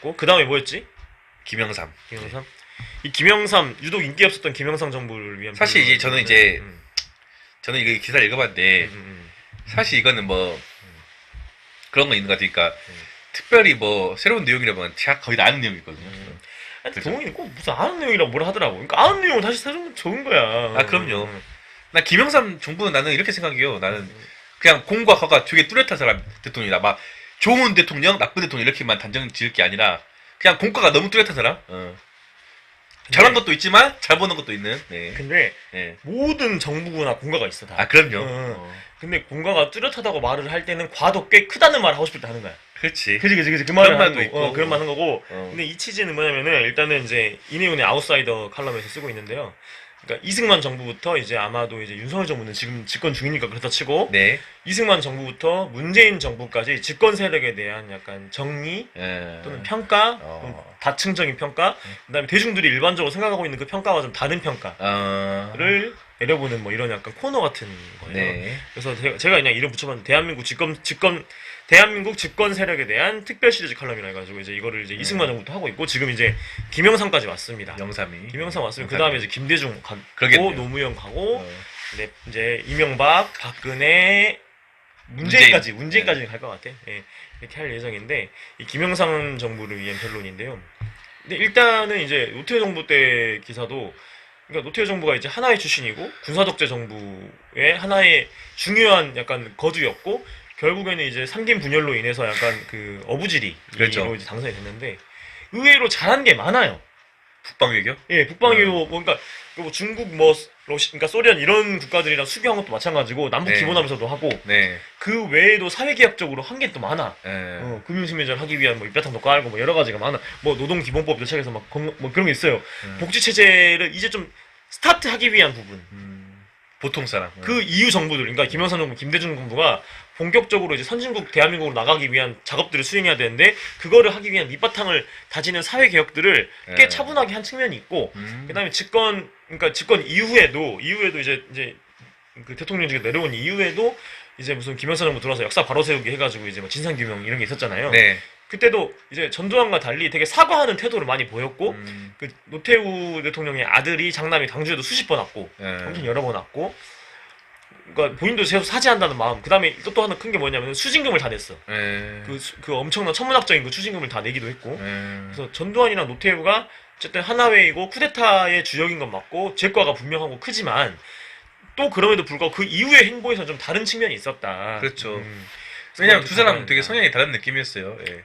그 다음에 뭐였지? 김영삼. 김영삼? 이 김영삼 유독 인기 없었던 김영삼 정부를 위한 사실 이제 저는 이제 음. 저는 이거 기사를 읽어봤는데 사실 이거는 뭐 그런 거 있는 것 같으니까 특별히 뭐 새로운 내용이라면 제가 거의 다 아는 내용이거든요. 아니, 그렇죠. 동훈이 꼭 무슨 아는 내용이라고 뭐라 하더라고. 그러니까 아는 내용은 다시 새로운 적은 거야. 아 그럼요. 나 김영삼 정부는 나는 이렇게 생각해요. 나는 그냥 공과 과가 되게 뚜렷한 사람 대통령이다. 막 좋은 대통령, 나쁜 대통령 이렇게만 단정 지을 게 아니라 그냥 공과가 너무 뚜렷한 사람. 잘한 것도 있지만 잘 보는 것도 있는. 네. 근데 네. 모든 정부구나 공과가 있어 다. 아 그럼요. 근데 공과가 뚜렷하다고 말을 할 때는 과도 꽤 크다는 말을 하고 싶을 때 하는 거야. 그렇지. 그지 그 말을 그런 하는 말도 거. 있고. 그런 말 하는 거고. 어. 근데 이 취지는 뭐냐면은 일단은 이제 이내용의 아웃사이더 칼럼에서 쓰고 있는데요. 그러니까 이승만 정부부터 이제 아마도 이제 윤석열 정부는 지금 집권 중이니까 그렇다 치고 네. 이승만 정부부터 문재인 정부까지 집권 세력에 대한 약간 정리 또는 평가, 또는 다층적인 평가, 그다음에 대중들이 일반적으로 생각하고 있는 그 평가와 좀 다른 평가를 내려보는 뭐 이런 약간 코너 같은 거예요. 네. 그래서 제가 그냥 이름 붙여봤는데 대한민국 집권 세력에 대한 특별 시리즈 칼럼이라 해가지고 이제 이거를 이제 이승만 정부도 하고 있고 지금 이제 김영삼까지 왔습니다. 영삼이. 김영삼 왔으면 그 다음에 이제 김대중 가고 그러겠네요. 노무현 가고 네, 이제 이명박, 박근혜, 문재인까지 갈 것 같아. 예, 이렇게 할 예정인데 이 김영삼 정부를 위한 변론인데요. 근데 일단은 이제 노태우 정부 때 기사도 그러니까 노태우 정부가 이제 하나의 출신이고 군사독재 정부의 하나의 중요한 약간 거주였고 결국에는 이제 삼김 분열로 인해서 약간 그 어부지리로 그렇죠. 이제 당선이 됐는데 의외로 잘한 게 많아요. 북방 외교? 예, 북방 외교 뭐 그러니까 뭐 중국 뭐 그러니까 소련 이런 국가들이랑 수교한 것도 마찬가지고 남북 네. 기본하면서도 하고 네. 그 외에도 사회개혁적으로 한 게 또 많아. 네. 금융심리전 하기 위한 뭐 입배탕도 깔고 뭐 여러 가지가 많아. 뭐 노동기본법 도착해서 막 뭐 그런 게 있어요. 복지 체제를 이제 좀 스타트하기 위한 부분. 보통 사람. 그 이후 정부들, 그러니까 김영삼 정부, 김대중 정부가 본격적으로 이제 선진국 대한민국으로 나가기 위한 작업들을 수행해야 되는데 그거를 하기 위한 밑바탕을 다지는 사회 개혁들을 꽤 차분하게 한 측면이 있고, 그다음에 그러니까 집권 이후에도 이제 그 대통령직에 내려온 이후에도 이제 무슨 김영삼 정부 들어와서 역사 바로 세우기 해가지고 이제 뭐 진상규명 이런 게 있었잖아요. 네. 그때도 이제 전두환과 달리 되게 사과하는 태도를 많이 보였고, 그 노태우 대통령의 아들이 장남이 당주에도 수십 번 왔고, 엄청 여러 번 왔고, 그러니까 본인도 계속 사죄한다는 마음. 그 다음에 또 하나 큰 게 뭐냐면 수징금을 다 냈어. 그 엄청난 천문학적인 그 수징금을 다 내기도 했고. 그래서 전두환이랑 노태우가 어쨌든 하나회이고 쿠데타의 주역인 건 맞고 죄과가 분명하고 크지만 또 그럼에도 불구하고 그 이후의 행보에서 좀 다른 측면이 있었다. 그렇죠. 왜냐면 두 사람 되게 성향이 다른 느낌이었어요. 예.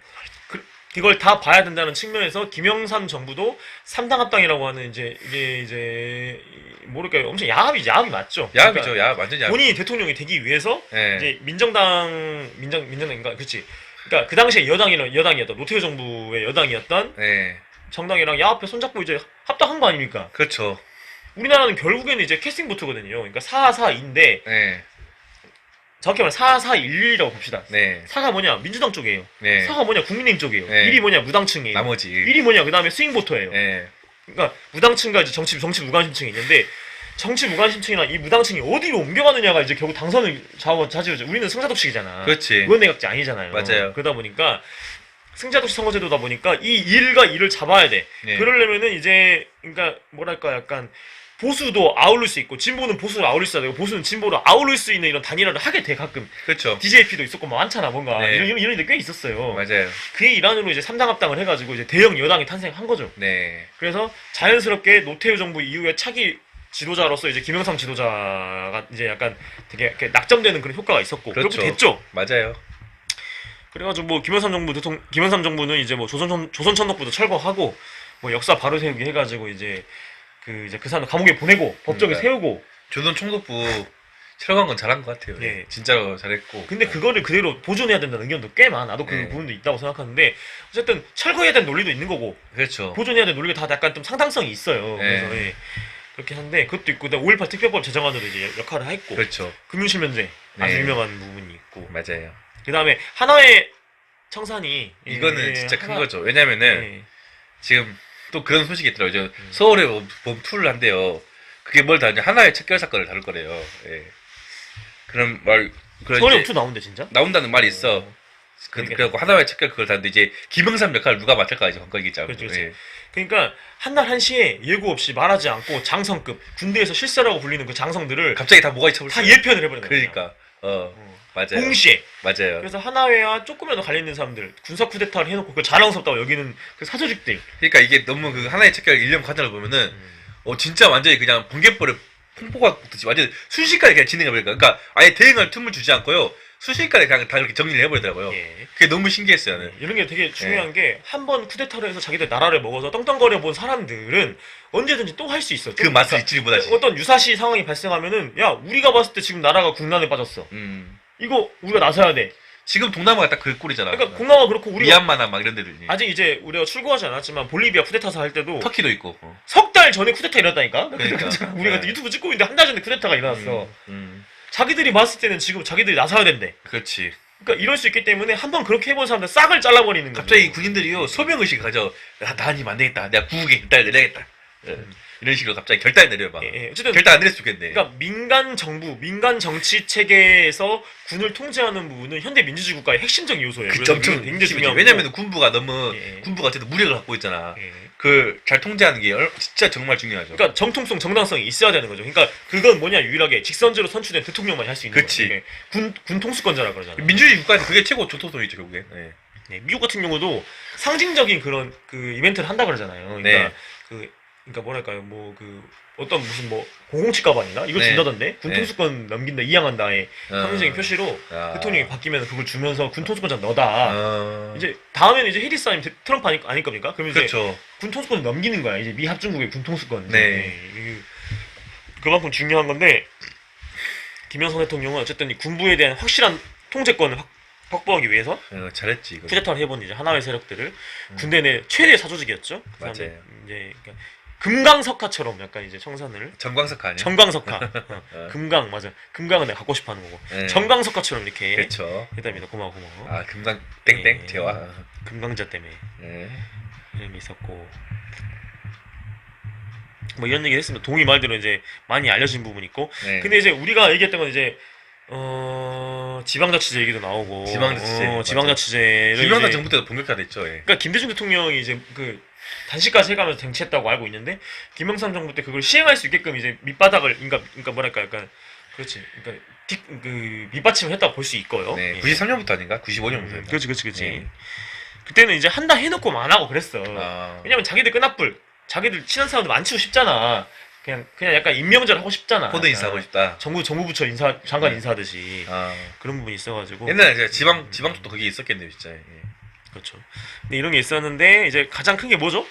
이걸 다 봐야 된다는 측면에서 김영삼 정부도 삼당합당이라고 하는 이게 모를까요? 엄청 야합이 맞죠. 야합이죠. 그러니까 야합 완전 야합. 본인이 대통령이 되기 위해서 예. 이제 민정당인가 그렇지. 그러니까 그 당시에 여당이었던 노태우 정부의 여당이었던 예. 정당이랑 야합에 손잡고 이제 합당한 거 아닙니까? 그렇죠. 우리나라는 결국에는 이제 캐스팅 보트거든요. 그러니까 4-4인데 예. 정확히 말하면 4-4-1-1이라고 봅시다. 네. 4가 뭐냐? 민주당 쪽이에요. 네. 4가 뭐냐? 국민의힘 쪽이에요. 네. 1이 뭐냐? 무당층이에요. 나머지 1이 뭐냐? 그 다음에 스윙보터예요. 예. 그러니까 무당층과 이제 정치 무관심층이 있는데 정치 무관심층이나 이 무당층이 어디로 옮겨가느냐가 이제 결국 당선을 좌지우지. 우리는 승자독식이잖아. 그렇지. 의원내각제 아니잖아요. 맞아요. 그러다 보니까 승자독식 선거제도다 보니까 이 1과 2를 잡아야 돼. 네. 그러려면은 이제 그러니까 뭐랄까 약간 보수도 아우를 수 있고 진보는 보수를 아우를 수 있어야 되고 보수는 진보를 아우를 수 있는 이런 단일화를 하게 돼 가끔. 그렇죠. DJP도 있었고 뭐 많잖아 뭔가 네. 이런 일이 꽤 있었어요. 맞아요. 그의 일환으로 이제 삼당합당을 해가지고 이제 대형 여당이 탄생한 거죠. 네. 그래서 자연스럽게 노태우 정부 이후에 차기 지도자로서 이제 김영삼 지도자가 이제 약간 되게 이렇게 낙점되는 그런 효과가 있었고 그렇죠. 그렇게 됐죠. 맞아요. 그래가지고 뭐 김영삼 정부는 이제 뭐 조선천독부도 철거하고 뭐 역사 바로 세우기 해가지고 이제 그 사람 감옥에 보내고 법정에 세우고. 조선 총독부 철거한 건 잘한 것 같아요. 예. 진짜로 잘했고. 근데 그거를 그대로 보존해야 된다는 의견도 꽤 많아. 나도 그 네. 부분도 있다고 생각하는데 어쨌든 철거해야 되는 논리도 있는 거고 그렇죠. 보존해야 되는 논리가 다 약간 좀 상당성이 있어요. 네. 그래서 예. 그렇게 한데 그것도 있고 5.18 특별법 제정안으로 이제 역할을 했고 그렇죠. 금융실면제 아주 네. 유명한 부분이 있고 맞아요. 그 다음에 하나의 청산이 이거는 진짜 큰 거죠. 왜냐면은 예. 지금 또 그런 소식이 있더라고요. 서울에 범 투를 한대요. 그게 뭘 다루냐? 하나의 척결 사건을 다룰 거래요. 예. 그런 서울에 투 나온대 진짜? 나온다는 말이 있어. 그래갖고 하나의 책결 그걸 다는데 이제 김영삼 역할을 누가 맡을까 이제 관건이겠죠. 그렇죠, 그렇죠. 예. 그러니까 한 날 1시에 예고 없이 말하지 않고 장성급 군대에서 실세라고 불리는 그 장성들을 갑자기 다 뭐가 쳐볼 다 예편을 해버리는 거야. 그러니까 맞아요. 동시에. 맞아요. 그래서 하나회와 조금이라도 갈려 있는 사람들 군사 쿠데타를 해놓고 그 자랑스럽다고 여기는 그 사조직들. 그러니까 이게 너무 그 하나의 책결 일련 과정을 보면은 진짜 완전히 그냥 번개불에 풍포가 붙듯이 완전 순식간에 그냥 진행해버리니까 그러니까 아예 대응할 틈을 주지 않고요. 순식간에 그냥 다 이렇게 정리를 해버리더라고요. 예. 그게 너무 신기했어요. 나는. 이런 게 되게 중요한 게 한 번 쿠데타를 해서 자기들 나라를 먹어서 떵떵거려 본 사람들은 언제든지 또 할 수 있어. 그 맛을 잊지 못하지. 어떤 유사시 상황이 발생하면은 야 우리가 봤을 때 지금 나라가 국난에 빠졌어. 이거 우리가 나서야 돼. 지금 동남아가 딱 그 꼴이잖아. 그러니까 동남아 그렇고 우리가 미얀마나 막 이런 데들. 아직 이제 우리가 출고하지 않았지만 볼리비아 쿠데타사 할 때도 터키도 있고. 석 달 전에 쿠데타 일어났다니까. 그러니까. 우리가 네. 유튜브 찍고 있는데 한 달 전에 쿠데타가 일어났어. 자기들이 봤을 때는 지금 자기들이 나서야 된대. 그렇지. 그러니까 이럴 수 있기 때문에 한번 그렇게 해본 사람들 싹을 잘라버리는 거죠. 갑자기 군인들이요 소명의식을 가져. 나 아니면 안 되겠다. 내가 구국에 결단을 내려야겠다. 이런 식으로 갑자기 결단을 내려봐. 예, 어쨌든 결단 안 내렸으면 좋겠네. 그러니까 민간 정부, 민간 정치 체계에서 군을 통제하는 부분은 현대 민주주의 국가의 핵심적인 요소예요. 그쵸, 그래서 엄청 이건 굉장히 중요한 왜냐면 군부가 너무 예. 군부가 어쨌든 무력을 갖고 있잖아. 예. 그 잘 통제하는 게 진짜 정말 중요하죠. 그러니까 정통성, 정당성이 있어야 되는 거죠. 그러니까 그건 뭐냐 유일하게 직선제로 선출된 대통령만이 할 수 있는 그치. 거예요. 군 통수권자라 그러잖아요. 민주주의 국가에서 그게 최고 정통성이죠 결국에. 네. 네, 미국 같은 경우도 상징적인 그런 그 이벤트를 한다 그러잖아요. 그러니까 네. 그러니까 뭐랄까요, 뭐 그 어떤 무슨 뭐 007 가방이나 이걸 네. 준다던데 군 네. 통수권 넘긴다 이양한다의 상징적인 표시로 대통령이 바뀌면 그걸 주면서 군 통수권자 너다. 이제 다음에는 이제 해리스 아니면 트럼프 아닐 겁니까? 그러면 이제 그렇죠. 군 통수권을 넘기는 거야. 이제 미 합중국의 군 통수권. 네. 그만큼 중요한 건데 김영삼 대통령은 어쨌든 이 군부에 대한 확실한 통제권을 확보하기 위해서 잘했지 이거. 쿠데타를 해본 이제 하나의 세력들을 군대 내 최대 사조직이었죠. 그 사람들 맞아요. 이제 그러니까 금강석화처럼 약간 이제 청산을 정광석 아니야? 정광석화 금강 맞아. 금강은 내가 갖고 싶어하는 거고 네. 정광석화처럼 이렇게 그렇죠. 했답니다. 고마워. 아 금강 땡땡 예. 재화. 금강자 때문에 네. 이런 게 있었고 뭐 이런 얘기 했으면 동의 말대로 이제 많이 알려진 부분이 있고 네. 근데 이제 우리가 얘기했던 건 이제 지방자치제 얘기도 나오고 지방자치제, 지방자치제를 김영삼 이제 정부 때도 본격화됐죠. 예. 그러니까 김대중 대통령이 이제 그 단식까지 해가면서 쟁취했다고 알고 있는데 김영삼 정부 때 그걸 시행할 수 있게끔 이제 밑바닥을 그러니까 뭐랄까 약간 그렇지 그러니까 그 밑받침을 했다고 볼 수 있고요. 네. 예. 93년부터 아닌가? 95년부터. 그렇지. 예. 그때는 이제 한다 해놓고 안 하고 그랬어. 아. 왜냐면 자기들 끈앞불 자기들 친한 사람들 많치고 싶잖아. 그냥 약간 임명절 하고 싶잖아. 코드 인사하고 싶다. 정부 부처 장관 네. 인사하듯이 아. 그런 부분이 있어가지고 옛날에 제가 지방 쪽도 그게 있었겠네요, 진짜. 예. 그렇죠. 근데 이런 게 있었는데 이제 가장 큰 게 뭐죠?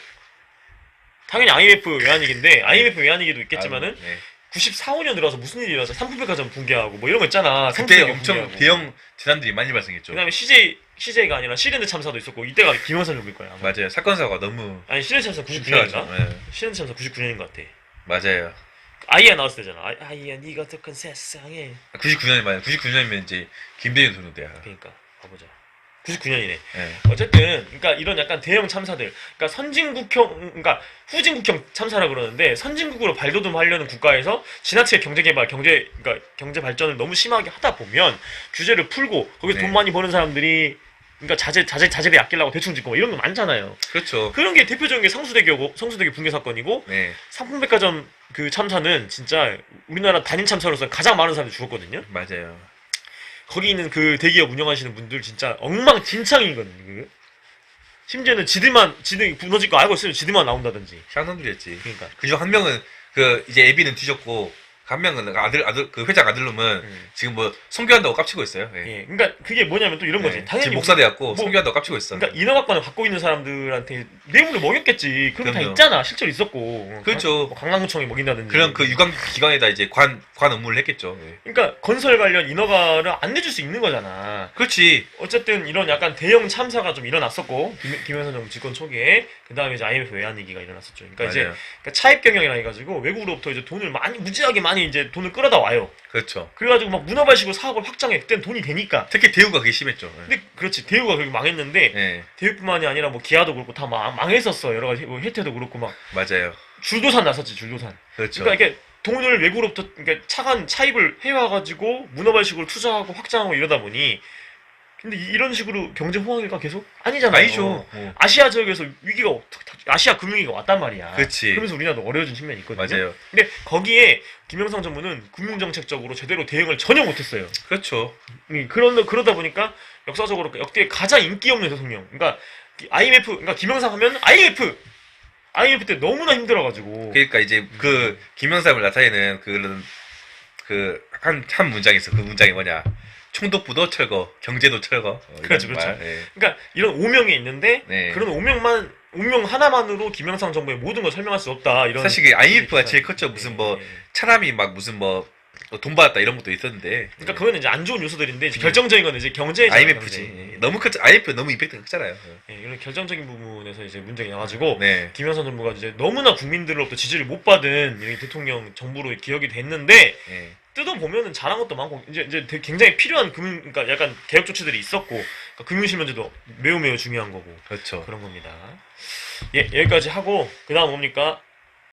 당연히 IMF 외환위기인데 IMF 외환위기도 있겠지만은 네. 94, 5년 들어서 무슨 일이 일어나서 상품백화점 붕괴하고 뭐 이런 거 있잖아. 그때 상품백화점 엄청 붕괴하고. 대형 재난들이 많이 발생했죠. 그다음에 CJ가 아니라 시랜드 참사도 있었고 이때가 김영삼 정부일 거야. 아마. 맞아요. 사건 사고가 너무 아니 시랜드 참사 99년인가? 심각하죠. 예. 시랜드 참사 99년인 것 같아. 맞아요. 아이야 나왔을 때잖아. 아이야 네가 어떡한 세상에. 99년이 맞아요. 99년이면 이제 김대중 소년 때야. 그러니까 가보자. 99년이네. 예. 어쨌든 그러니까 이런 약간 대형 참사들, 그러니까 그러니까 후진국형 참사라 그러는데 선진국으로 발돋움하려는 국가에서 지나치게 경제개발, 그러니까 경제 발전을 너무 심하게 하다 보면 규제를 풀고 거기서 네. 돈 많이 버는 사람들이 그러니까 자재비 아끼려고 대충 짓고 뭐 이런 거 많잖아요. 그렇죠. 그런 게 대표적인 게 성수대교 붕괴 사건이고 네. 상품백화점 그 참사는 진짜 우리나라 단임 참사로서 가장 많은 사람들이 죽었거든요. 맞아요. 거기 있는 그 대기업 운영하시는 분들 진짜 엉망진창이거든요. 심지어는 지들이 무너질 거 알고 있으면 지들만 나온다든지. 쌍놈들이었지. 그러니까. 그중 한 명은 그 이제 애비는 뒤졌고 한 명은 아들 그 회장 아들놈은 지금 뭐 선교한다고 깝치고 있어요. 예. 예. 그러니까 그게 뭐냐면 또 이런 거지. 네. 당연히 지금 목사 돼갖고 뭐- 선교한다고 깝치고 있어. 그러니까 인허가권을 갖고 있는 사람들한테 뇌물을 먹였겠지. 그런 거 다 그럼요. 있잖아. 실제로 있었고. 그렇죠. 관광청에 먹인다든지. 그런 그 유관 기관에다 이제 관 업무를 했겠죠. 예. 그러니까 건설 관련 인허가를 안 내줄 수 있는 거잖아. 그렇지. 어쨌든 이런 약간 대형 참사가 좀 일어났었고 김영삼 정부 집권 초기에 그 다음에 이제 IMF 외환위기가 일어났었죠. 그러니까 이제 맞아요. 그러니까 차입 경영이라 해가지고 외국으로부터 이제 돈을 무지하게 많이 이제 돈을 끌어다 와요. 그렇죠. 그래가지고 막 문어발식으로 사업을 확장해. 그때는 돈이 되니까. 특히 대우가 그게 심했죠. 예. 근데 그렇지 대우가 그렇게 망했는데 예. 대우뿐만이 아니라 뭐 기아도 그렇고 다 망했었어. 여러 가지 뭐 혜태도 그렇고 막 맞아요. 줄도산 났었지 줄도산. 그렇죠. 그러니까 이게 돈을 외국으로부터 그러니까 차입을 해와가지고 문어발식으로 투자하고 확장하고 이러다 보니 근데 이런 식으로 경제 호황일까 계속 아니잖아요. 아니죠. 아시아 지역에서 위기가 아시아 금융위기가 왔단 말이야. 그렇지. 그러면서 우리나라도 어려워진 측면이 있거든요. 맞아요. 근데 거기에 김영삼 정부는 금융정책적으로 제대로 대응을 전혀 못했어요. 그렇죠. 그러다 보니까 역사적으로 역대 가장 인기 없는 대통령. 그러니까 IMF, 그러니까 김영삼 하면 IMF 때 너무나 힘들어가지고. 그러니까 이제 그 김영삼을 나타내는 한 문장이 있어. 그 문장이 뭐냐? 총독부도 철거, 경제도 철거. 그렇죠, 이런 그렇죠. 말. 예. 그러니까 이런 오명이 있는데 네. 그런 오명 하나만으로 김영삼 정부의 모든 걸 설명할 수 없다. 이런. 사실 그 IMF가 제일 컸죠. 무슨 뭐 예, 예. 차람이 막 무슨 뭐 돈 받았다 이런 것도 있었는데. 그러니까 그거는 이제 안 좋은 요소들인데 이제 결정적인 건 이제 경제의 IMF지. 경제. 너무 컸죠. IMF 너무 임팩트가 크잖아요. 예, 이런 결정적인 부분에서 이제 문제가 나가지고 네. 김영삼 정부가 이제 너무나 국민들로부터 지지를 못 받은 이 대통령 정부로 기억이 됐는데 예. 뜯어 보면은 잘한 것도 많고 이제 되게 굉장히 필요한 그러니까 약간 개혁 조치들이 있었고 그러니까 금융실 문제도 매우 중요한 거고 그렇죠. 그런 겁니다. 예, 여기까지 하고 그다음 뭡니까?